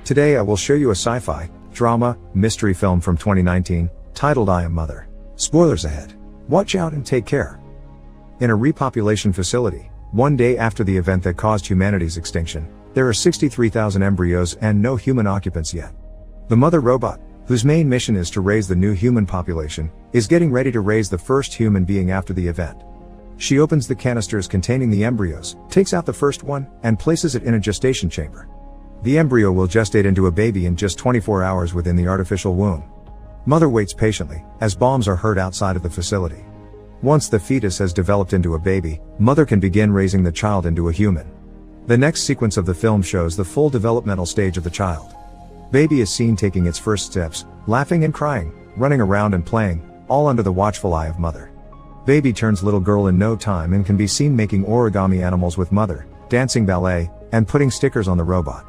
Today I will show you a sci-fi, drama, mystery film from 2019, titled I Am Mother. Spoilers ahead. Watch out and take care. In a repopulation facility, one day after the event that caused humanity's extinction, there are 63,000 embryos and no human occupants yet. The mother robot, whose main mission is to raise the new human population, is getting ready to raise the first human being after the event. She opens the canisters containing the embryos, takes out the first one, and places it in a gestation chamber. The embryo will gestate into a baby in just 24 hours within the artificial womb. Mother waits patiently, as bombs are heard outside of the facility. Once the fetus has developed into a baby, mother can begin raising the child into a human. The next sequence of the film shows the full developmental stage of the child. Baby is seen taking its first steps, laughing and crying, running around and playing, all under the watchful eye of mother. Baby turns little girl in no time and can be seen making origami animals with mother, dancing ballet, and putting stickers on the robot.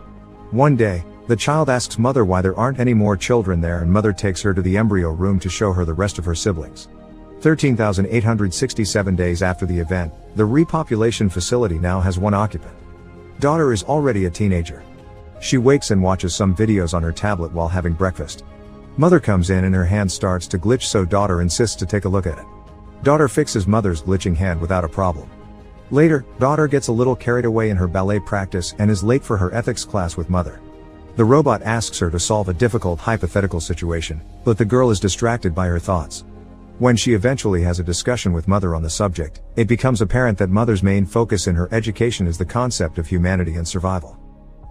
One day, the child asks mother why there aren't any more children there, and mother takes her to the embryo room to show her the rest of her siblings. 13,867 days after the event, the repopulation facility now has one occupant. Daughter is already a teenager. She wakes and watches some videos on her tablet while having breakfast. Mother comes in and her hand starts to glitch, so daughter insists to take a look at it. Daughter fixes mother's glitching hand without a problem. Later, daughter gets a little carried away in her ballet practice and is late for her ethics class with mother. The robot asks her to solve a difficult hypothetical situation, but the girl is distracted by her thoughts. When she eventually has a discussion with mother on the subject, it becomes apparent that mother's main focus in her education is the concept of humanity and survival.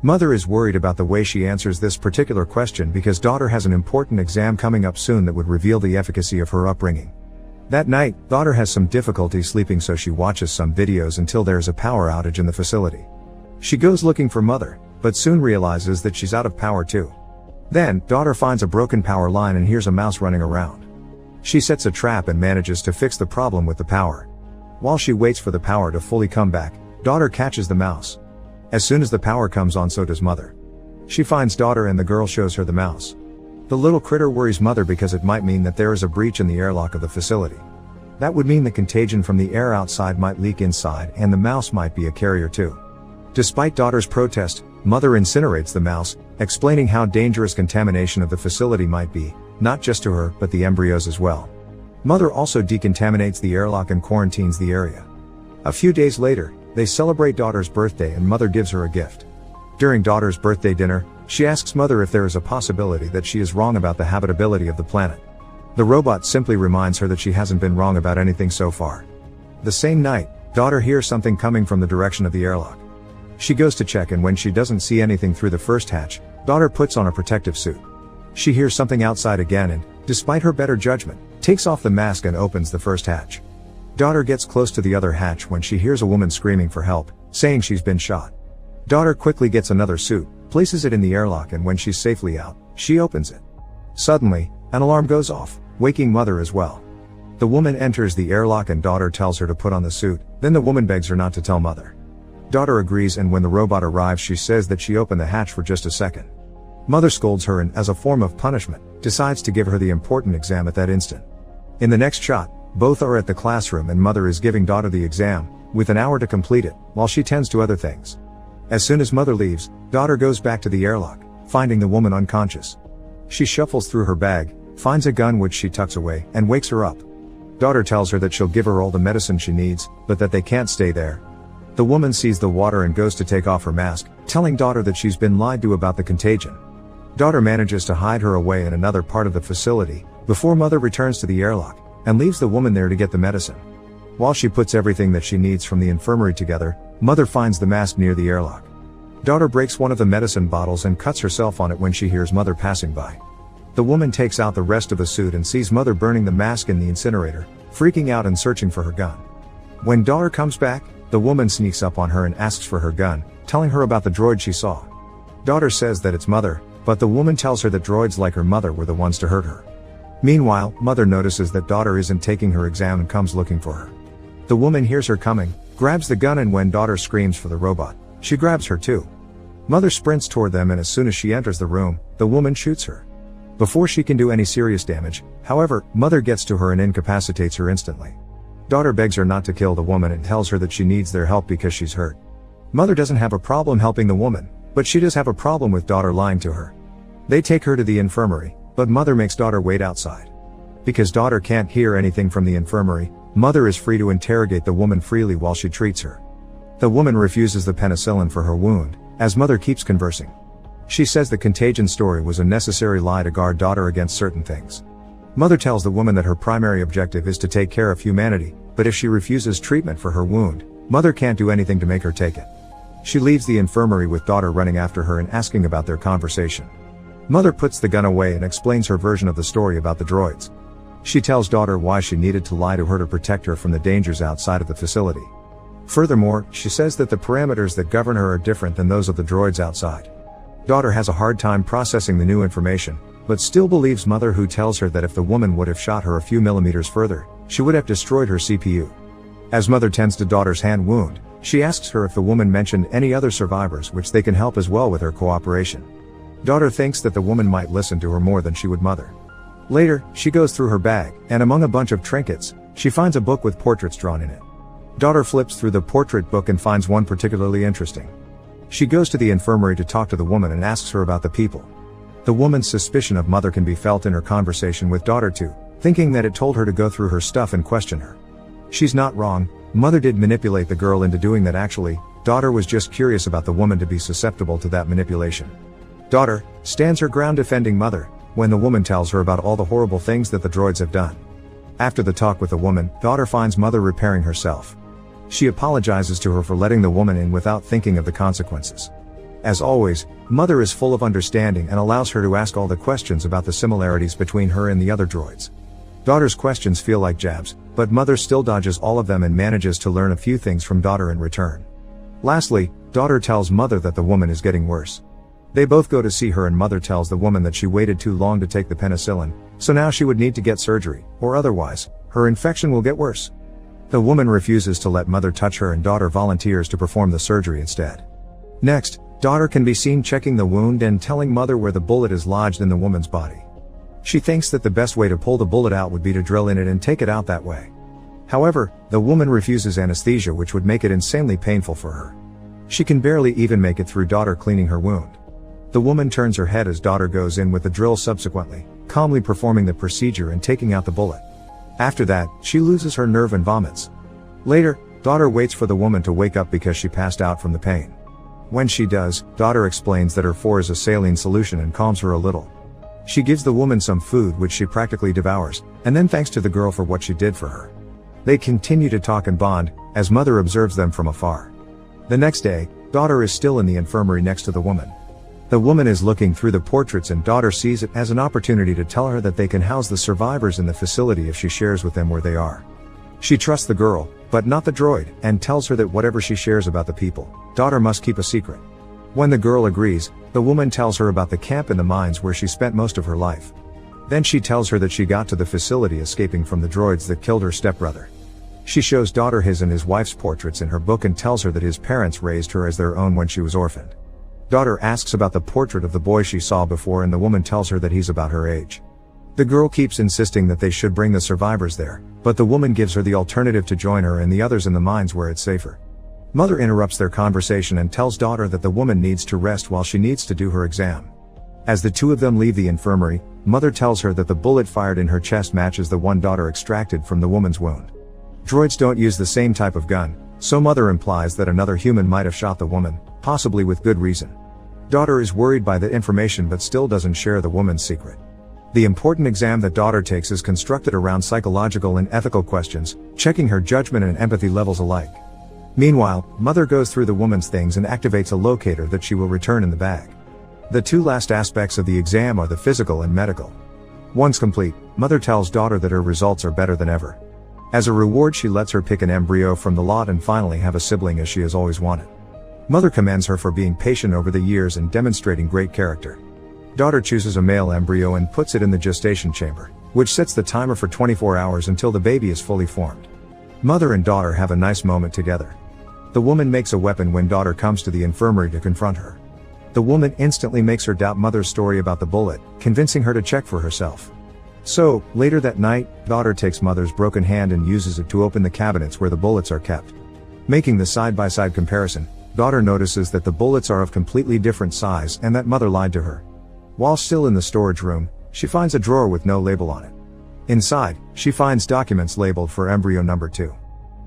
Mother is worried about the way she answers this particular question because daughter has an important exam coming up soon that would reveal the efficacy of her upbringing. That night, daughter has some difficulty sleeping, so she watches some videos until there is a power outage in the facility. She goes looking for mother, but soon realizes that she's out of power too. Then, daughter finds a broken power line and hears a mouse running around. She sets a trap and manages to fix the problem with the power. While she waits for the power to fully come back, daughter catches the mouse. As soon as the power comes on, so does mother. She finds daughter and the girl shows her the mouse. The little critter worries mother because it might mean that there is a breach in the airlock of the facility. That would mean the contagion from the air outside might leak inside, and the mouse might be a carrier too. Despite daughter's protest, mother incinerates the mouse, explaining how dangerous contamination of the facility might be, not just to her, but the embryos as well. Mother also decontaminates the airlock and quarantines the area. A few days later, they celebrate daughter's birthday and mother gives her a gift. During daughter's birthday dinner, she asks mother if there is a possibility that she is wrong about the habitability of the planet. The robot simply reminds her that she hasn't been wrong about anything so far. The same night, daughter hears something coming from the direction of the airlock. She goes to check, and when she doesn't see anything through the first hatch, daughter puts on a protective suit. She hears something outside again and, despite her better judgment, takes off the mask and opens the first hatch. Daughter gets close to the other hatch when she hears a woman screaming for help, saying she's been shot. Daughter quickly gets another suit, places it in the airlock, and when she's safely out, she opens it. Suddenly, an alarm goes off, waking mother as well. The woman enters the airlock and daughter tells her to put on the suit, then the woman begs her not to tell mother. Daughter agrees, and when the robot arrives she says that she opened the hatch for just a second. Mother scolds her and, as a form of punishment, decides to give her the important exam at that instant. In the next shot, both are at the classroom and mother is giving daughter the exam, with an hour to complete it, while she tends to other things. As soon as mother leaves, daughter goes back to the airlock, finding the woman unconscious. She shuffles through her bag, finds a gun which she tucks away, and wakes her up. Daughter tells her that she'll give her all the medicine she needs, but that they can't stay there. The woman sees the water and goes to take off her mask, telling daughter that she's been lied to about the contagion. Daughter manages to hide her away in another part of the facility, before mother returns to the airlock, and leaves the woman there to get the medicine. While she puts everything that she needs from the infirmary together, mother finds the mask near the airlock. Daughter breaks one of the medicine bottles and cuts herself on it when she hears mother passing by. The woman takes out the rest of the suit and sees mother burning the mask in the incinerator, freaking out and searching for her gun. When daughter comes back, the woman sneaks up on her and asks for her gun, telling her about the droid she saw. Daughter says that it's mother, but the woman tells her that droids like her mother were the ones to hurt her. Meanwhile, mother notices that daughter isn't taking her exam and comes looking for her. The woman hears her coming, grabs the gun, and when daughter screams for the robot, she grabs her too. Mother sprints toward them, and as soon as she enters the room, the woman shoots her. Before she can do any serious damage, however, mother gets to her and incapacitates her instantly. Daughter begs her not to kill the woman and tells her that she needs their help because she's hurt. Mother doesn't have a problem helping the woman, But she does have a problem with daughter lying to her. They take her to the infirmary, but mother makes daughter wait outside. Because daughter can't hear anything from the infirmary, mother is free to interrogate the woman freely while she treats her. The woman refuses the penicillin for her wound, as mother keeps conversing. She says the contagion story was a necessary lie to guard daughter against certain things. Mother tells the woman that her primary objective is to take care of humanity, but if she refuses treatment for her wound, mother can't do anything to make her take it. She leaves the infirmary with daughter running after her and asking about their conversation. Mother puts the gun away and explains her version of the story about the droids. She tells daughter why she needed to lie to her to protect her from the dangers outside of the facility. Furthermore, she says that the parameters that govern her are different than those of the droids outside. Daughter has a hard time processing the new information, but still believes mother, who tells her that if the woman would have shot her a few millimeters further, she would have destroyed her CPU. As mother tends to daughter's hand wound, she asks her if the woman mentioned any other survivors which they can help as well with her cooperation. Daughter thinks that the woman might listen to her more than she would mother. Later, she goes through her bag, and among a bunch of trinkets, she finds a book with portraits drawn in it. Daughter flips through the portrait book and finds one particularly interesting. She goes to the infirmary to talk to the woman and asks her about the people. The woman's suspicion of mother can be felt in her conversation with daughter too, thinking that it told her to go through her stuff and question her. She's not wrong, mother did manipulate the girl into doing that. Actually, daughter was just curious about the woman to be susceptible to that manipulation. Daughter stands her ground defending mother, when the woman tells her about all the horrible things that the droids have done. After the talk with the woman, daughter finds mother repairing herself. She apologizes to her for letting the woman in without thinking of the consequences. As always, mother is full of understanding and allows her to ask all the questions about the similarities between her and the other droids. Daughter's questions feel like jabs, but mother still dodges all of them and manages to learn a few things from daughter in return. Lastly, daughter tells mother that the woman is getting worse. They both go to see her and mother tells the woman that she waited too long to take the penicillin, so now she would need to get surgery, or otherwise, her infection will get worse. The woman refuses to let mother touch her and daughter volunteers to perform the surgery instead. Next, daughter can be seen checking the wound and telling mother where the bullet is lodged in the woman's body. She thinks that the best way to pull the bullet out would be to drill in it and take it out that way. However, the woman refuses anesthesia, which would make it insanely painful for her. She can barely even make it through daughter cleaning her wound. The woman turns her head as daughter goes in with the drill, subsequently, calmly performing the procedure and taking out the bullet. After that, she loses her nerve and vomits. Later, daughter waits for the woman to wake up because she passed out from the pain. When she does, daughter explains that her 4 is a saline solution and calms her a little. She gives the woman some food which she practically devours, and then thanks to the girl for what she did for her. They continue to talk and bond, as mother observes them from afar. The next day, daughter is still in the infirmary next to the woman. The woman is looking through the portraits and daughter sees it as an opportunity to tell her that they can house the survivors in the facility if she shares with them where they are. She trusts the girl, but not the droid, and tells her that whatever she shares about the people, daughter must keep a secret. When the girl agrees, the woman tells her about the camp in the mines where she spent most of her life. Then she tells her that she got to the facility escaping from the droids that killed her stepbrother. She shows daughter his and his wife's portraits in her book and tells her that his parents raised her as their own when she was orphaned. Daughter asks about the portrait of the boy she saw before and the woman tells her that he's about her age. The girl keeps insisting that they should bring the survivors there, but the woman gives her the alternative to join her and the others in the mines where it's safer. Mother interrupts their conversation and tells daughter that the woman needs to rest while she needs to do her exam. As the two of them leave the infirmary, mother tells her that the bullet fired in her chest matches the one daughter extracted from the woman's wound. Droids don't use the same type of gun, so mother implies that another human might have shot the woman, possibly with good reason. Daughter is worried by the information but still doesn't share the woman's secret. The important exam that daughter takes is constructed around psychological and ethical questions, checking her judgment and empathy levels alike. Meanwhile, mother goes through the woman's things and activates a locator that she will return in the bag. The two last aspects of the exam are the physical and medical. Once complete, mother tells daughter that her results are better than ever. As a reward, she lets her pick an embryo from the lot and finally have a sibling as she has always wanted. Mother commends her for being patient over the years and demonstrating great character. Daughter chooses a male embryo and puts it in the gestation chamber, which sets the timer for 24 hours until the baby is fully formed. Mother and daughter have a nice moment together. The woman makes a weapon when daughter comes to the infirmary to confront her. The woman instantly makes her doubt mother's story about the bullet, convincing her to check for herself. So, later that night, daughter takes mother's broken hand and uses it to open the cabinets where the bullets are kept. Making the side-by-side comparison, daughter notices that the bullets are of completely different size and that mother lied to her. While still in the storage room, she finds a drawer with no label on it. Inside, she finds documents labeled for embryo number 2.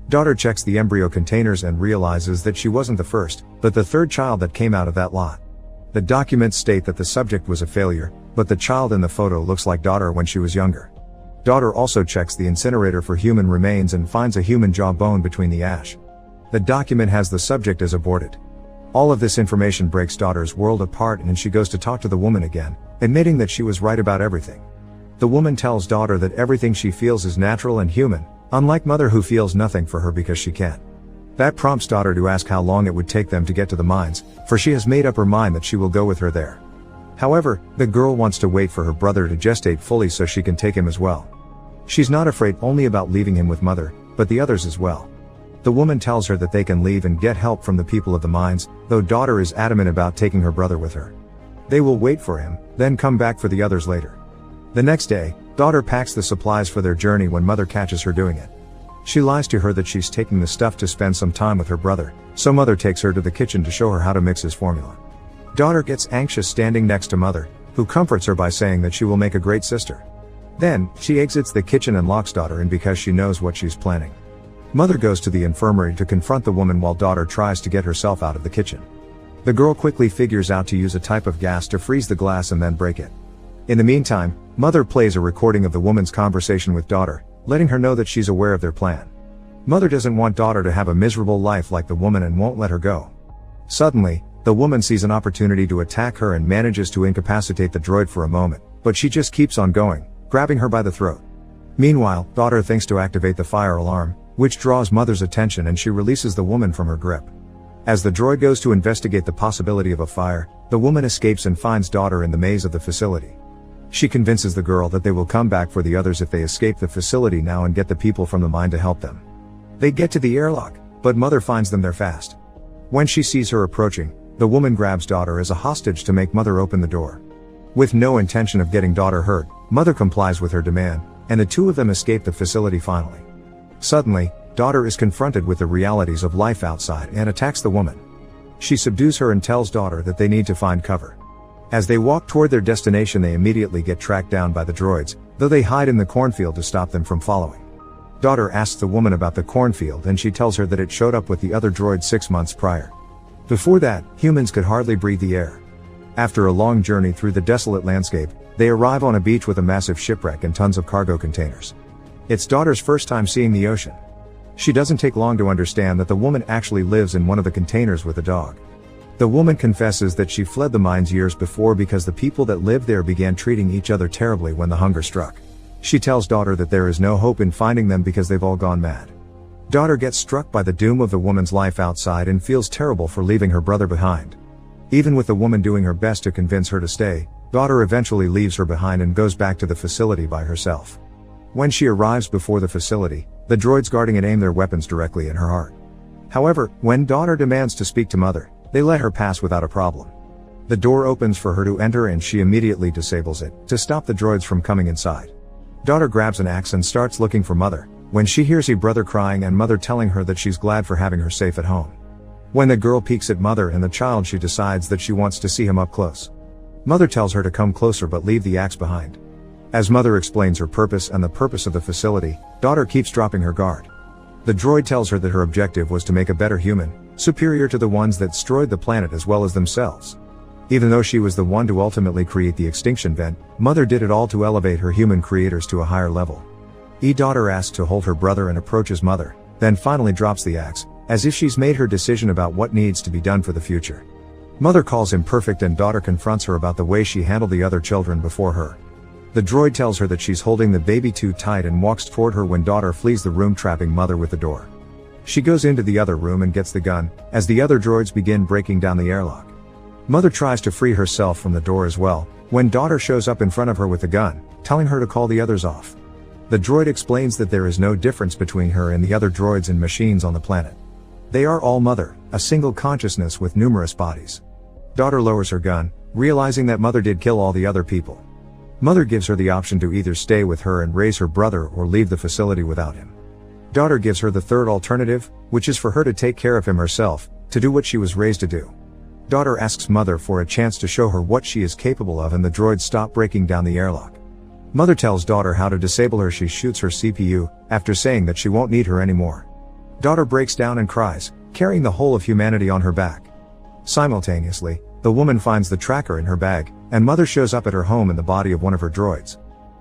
Daughter checks the embryo containers and realizes that she wasn't the first, but the third child that came out of that lot. The documents state that the subject was a failure, but the child in the photo looks like daughter when she was younger. Daughter also checks the incinerator for human remains and finds a human jawbone between the ash. The document has the subject as aborted. All of this information breaks daughter's world apart and she goes to talk to the woman again, admitting that she was right about everything. The woman tells daughter that everything she feels is natural and human, unlike mother who feels nothing for her because she can't. That prompts daughter to ask how long it would take them to get to the mines, for she has made up her mind that she will go with her there. However, the girl wants to wait for her brother to gestate fully so she can take him as well. She's not afraid only about leaving him with mother, but the others as well. The woman tells her that they can leave and get help from the people of the mines, though daughter is adamant about taking her brother with her. They will wait for him, then come back for the others later. The next day, daughter packs the supplies for their journey when mother catches her doing it. She lies to her that she's taking the stuff to spend some time with her brother, so mother takes her to the kitchen to show her how to mix his formula. Daughter gets anxious standing next to mother, who comforts her by saying that she will make a great sister. Then, she exits the kitchen and locks daughter in because she knows what she's planning. Mother goes to the infirmary to confront the woman while daughter tries to get herself out of the kitchen. The girl quickly figures out to use a type of gas to freeze the glass and then break it. In the meantime, mother plays a recording of the woman's conversation with daughter, letting her know that she's aware of their plan. Mother doesn't want daughter to have a miserable life like the woman and won't let her go. Suddenly, the woman sees an opportunity to attack her and manages to incapacitate the droid for a moment, but she just keeps on going, grabbing her by the throat. Meanwhile, daughter thinks to activate the fire alarm, which draws mother's attention and she releases the woman from her grip. As the droid goes to investigate the possibility of a fire, the woman escapes and finds daughter in the maze of the facility. She convinces the girl that they will come back for the others if they escape the facility now and get the people from the mine to help them. They get to the airlock, but mother finds them there fast. When she sees her approaching, the woman grabs daughter as a hostage to make mother open the door. With no intention of getting daughter hurt, mother complies with her demand, and the two of them escape the facility finally. Suddenly, daughter is confronted with the realities of life outside and attacks the woman. She subdues her and tells daughter that they need to find cover. As they walk toward their destination, they immediately get tracked down by the droids, though they hide in the cornfield to stop them from following. Daughter asks the woman about the cornfield and she tells her that it showed up with the other droids 6 months prior. Before that, humans could hardly breathe the air. After a long journey through the desolate landscape, they arrive on a beach with a massive shipwreck and tons of cargo containers. It's daughter's first time seeing the ocean. She doesn't take long to understand that the woman actually lives in one of the containers with a dog. The woman confesses that she fled the mines years before because the people that lived there began treating each other terribly when the hunger struck. She tells daughter that there is no hope in finding them because they've all gone mad. Daughter gets struck by the doom of the woman's life outside and feels terrible for leaving her brother behind. Even with the woman doing her best to convince her to stay, daughter eventually leaves her behind and goes back to the facility by herself. When she arrives before the facility, the droids guarding it aim their weapons directly in her heart. However, when daughter demands to speak to mother, they let her pass without a problem. The door opens for her to enter and she immediately disables it, to stop the droids from coming inside. Daughter grabs an axe and starts looking for mother, when she hears her brother crying and mother telling her that she's glad for having her safe at home. When the girl peeks at mother and the child, she decides that she wants to see him up close. Mother tells her to come closer but leave the axe behind. As mother explains her purpose and the purpose of the facility, daughter keeps dropping her guard. The droid tells her that her objective was to make a better human, superior to the ones that destroyed the planet as well as themselves. Even though she was the one to ultimately create the extinction event, mother did it all to elevate her human creators to a higher level. Daughter asks to hold her brother and approaches mother, then finally drops the axe, as if she's made her decision about what needs to be done for the future. Mother calls him perfect and daughter confronts her about the way she handled the other children before her. The droid tells her that she's holding the baby too tight and walks toward her when daughter flees the room, trapping mother with the door. She goes into the other room and gets the gun, as the other droids begin breaking down the airlock. Mother tries to free herself from the door as well, when daughter shows up in front of her with the gun, telling her to call the others off. The droid explains that there is no difference between her and the other droids and machines on the planet. They are all mother, a single consciousness with numerous bodies. Daughter lowers her gun, realizing that mother did kill all the other people. Mother gives her the option to either stay with her and raise her brother or leave the facility without him. Daughter gives her the third alternative, which is for her to take care of him herself, to do what she was raised to do. Daughter asks mother for a chance to show her what she is capable of, and the droids stop breaking down the airlock. Mother tells daughter how to disable her. She shoots her CPU, after saying that she won't need her anymore. Daughter breaks down and cries, carrying the whole of humanity on her back. Simultaneously, the woman finds the tracker in her bag, and mother shows up at her home in the body of one of her droids.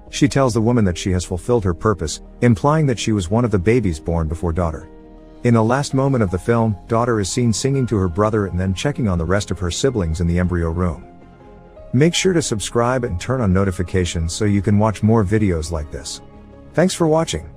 She tells the woman that she has fulfilled her purpose, implying that she was one of the babies born before daughter. In the last moment of the film, daughter is seen singing to her brother and then checking on the rest of her siblings in the embryo room. Make sure to subscribe and turn on notifications so you can watch more videos like this. Thanks for watching.